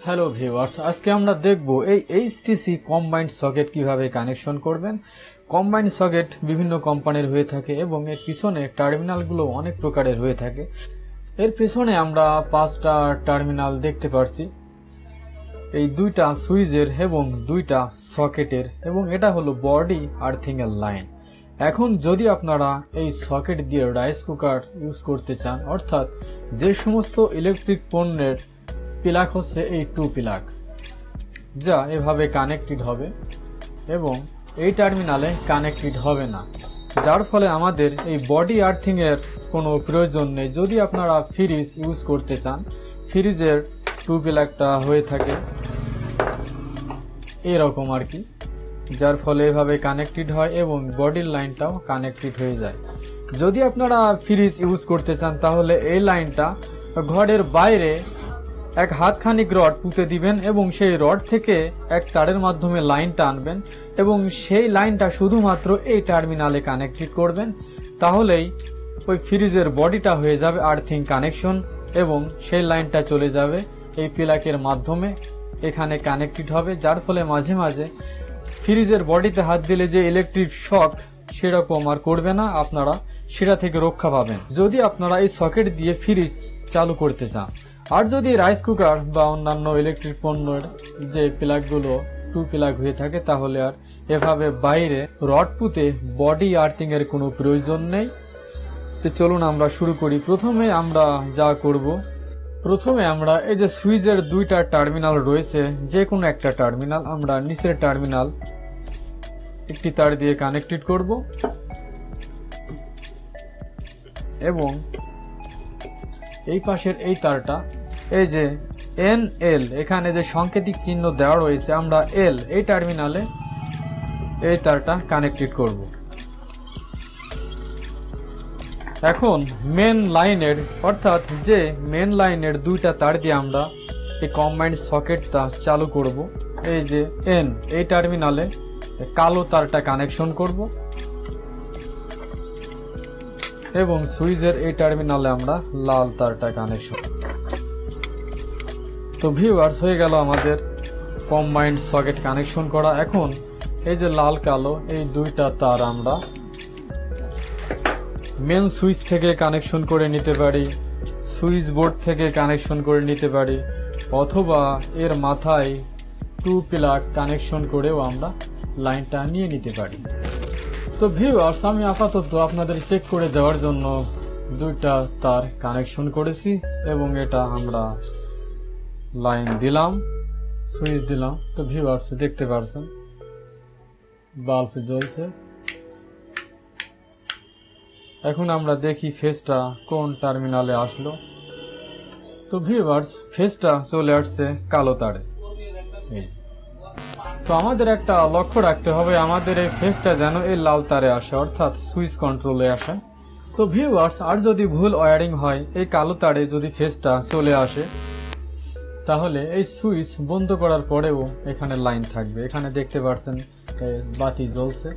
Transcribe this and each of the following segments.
Hello viewers, আজকে আমরা দেখব এই এইচটিসি কম্বাইন্ড সকেট কিভাবে কানেকশন করবেন। কম্বাইন্ড সকেট বিভিন্ন কোম্পানির হয়ে থাকে এবং এর পিছনে টার্মিনালগুলো অনেক প্রকারের হয়ে থাকে। এর পিছনে আমরা 5টা টার্মিনাল দেখতে পাচ্ছি, এই 2টা সুইচের এবং 2টা সকেটের, এবং এটা হলো বডি আর্থিং এর লাইন। এখন যদি আপনারা এই সকেট দিয়ে রাইস কুকার ইউজ করতে চান, অর্থাৎ যে সমস্ত ইলেকট্রিক পণ্যের প্লাগ হচ্ছে এই 2 প্লাগ, যা এভাবে কানেক্টেড হবে এবং এই টার্মিনালে কানেক্টেড হবে না, যার ফলে আমাদের এই বডি আর্থিং এর কোনো প্রয়োজন নেই। যদি আপনারা ফ্রিজ ইউজ করতে চান, ফ্রিজের 2 প্লাগটা হয়ে থাকে এরকম আর কি, যার ফলে এভাবে কানেক্টেড হয় এবং বডির লাইনটাও কানেক্টেড হয়ে যায়। যদি আপনারা ফ্রিজ ইউজ করতে চান, তাহলে এই লাইনটা ঘরের বাইরে এক হাতখানিক রড পুঁতে দিবেন এবং সেই রড থেকে এক তারের মাধ্যমে লাইন টানবেন এবং সেই লাইনটা শুধুমাত্র এই টার্মিনালে কানেক্টেড করবেন। তাহলেই ওই ফ্রিজের বডিটা হয়ে যাবে আর্থিং কানেকশন এবং সেই লাইনটা চলে যাবে এই প্লাগের মাধ্যমে, এখানে কানেক্টেড হবে, যার ফলে মাঝে মাঝে ফ্রিজের বডিতে হাত দিলে যে ইলেকট্রিক শক সেরকম আর করবে না, আপনারা সেটা থেকে রক্ষা পাবেন যদি আপনারা এই সকেট দিয়ে ফ্রিজ চালু করতে চান। আর যদি রাইস কুকার বা অন্যান্য ইলেকট্রিক পণ্যের যে প্লাগগুলো 2 প্লাগ হয়ে থাকে, তাহলে আর এভাবে বাইরে রড পুঁতে বডি আর্থিং এর কোনো প্রয়োজন নেই। তো চলুন আমরা শুরু করি। প্রথমে আমরা যা করব, প্রথমে আমরা এই যে সুইচের 2টা টার্মিনাল রয়েছে, যে কোনো একটা টার্মিনাল আমরা নিচের টার্মিনাল একটি তার দিয়ে কানেক্টেড করব এবং এই পাশের এই তারটা, এই যে NL এখানে যে সাংকেতিক চিহ্ন দেওয়া রয়েছে, আমরা L এই টার্মিনালে এই তারটা কানেক্টেড করব। এখন মেন লাইনের, অর্থাৎ যে মেন লাইনের 2টা তার দিয়ে আমরা এই কম্বাইন্ড সকেটটা চালু করব। এই যে N এই টার্মিনালে কালো তারটা কানেকশন করব এবং সুইচের এই টার্মিনালে আমরা লাল তারটা কানেকশন। তো ভিউয়ার্স, হয়ে গেল আমাদের কম্বাইন্ড সকেট কানেকশন করা। এখন এই যে লাল কালো এই 2টা তার আমরা মেন সুইচ থেকে কানেকশন করে নিতে পারি, সুইচ বোর্ড থেকে কানেকশন করে নিতে পারি, অথবা এর মাথায় 2 প্লাগ কানেকশন করেও আমরা লাইনটা নিয়ে নিতে পারি। তো ভিউয়ার্স, আমি আপাতত আপনাদের চেক করে দেওয়ার জন্য 2টা তার কানেকশন করেছি এবং এটা আমরা লাইন দিলাম, সুইচ দিলাম। তো ভিউয়ার্স, দেখতে পাচ্ছেন বাল্ব জ্বলছে। এখন আমরা দেখি ফেজটা কোন টার্মিনালে আসলো। তো ভিউয়ার্স, ফেজটা চলে আসছে কালো তারে। তো আমাদের একটা লক্ষ্য রাখতে হবে, আমাদের এই ফেজটা যেন এই লাল তারে আসে, অর্থাৎ সুইচ কন্ট্রোলে আসে। তো ভিউয়ার্স, আর যদি ভুল ওয়্যারিং হয়, এই কালো তারে যদি ফেজটা চলে আসে, তাহলে এই সুইচ বন্ধ করার পরেও এখানে লাইন থাকবে। এখানে দেখতে পাচ্ছেন বাতি জ্বলছে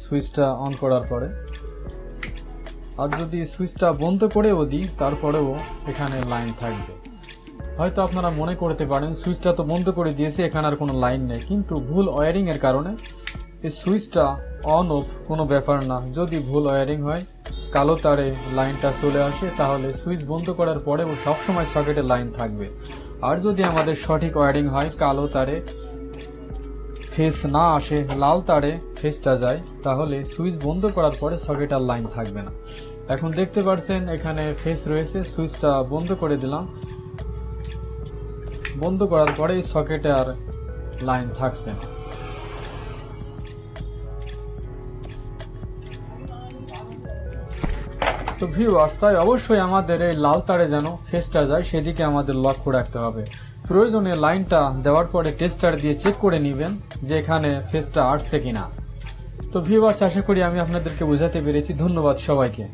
সুইচটা অন করার পরে। আর যদি সুইচটা বন্ধ করেও দিই, তারপরেও এখানে লাইন থাকবে। হয়তো আপনারা মনে করতে পারেন সুইচটা তো বন্ধ করে দিয়েছে, এখানে আর কোনো লাইন নেই, কিন্তু ভুল ওয়্যারিং এর কারণে এই সুইচটা অন অফ কোনো ব্যাপার না। যদি ভুল ওয়্যারিং হয়, কালো তারে লাইনটা চলে আসে, তাহলে সুইচ বন্ধ করার পরেও সবসময় সকেটে লাইন থাকবে। আর যদি আমাদের সঠিক ওয়্যারিং হয়, কালো তারে ফেজ না আসে, লাল তারে ফেজটা যায়, তাহলে সুইচ বন্ধ করার পরে সকেটের লাইন থাকবে না। এখন দেখতে পাচ্ছেন এখানে ফেজ রয়েছে, সুইচটা বন্ধ করে দিলাম, বন্ধ করার পরে এই সকেটে আর লাইন থাকবে না। তো ভিউয়ার্স, তাই অবশ্যই আমাদের এই লাল তারে যেন ফেজটা যায় সেদিকে আমাদের লক্ষ্য রাখতে হবে। প্রয়োজনে লাইনটা দেওয়ার পরে টেস্টার দিয়ে চেক করে নেবেন যে এখানে ফেজটা আসছে কিনা। তো ভিউয়ার্স, আশা করি আমি আপনাদেরকে বোঝাতে পেরেছি। ধন্যবাদ সবাইকে।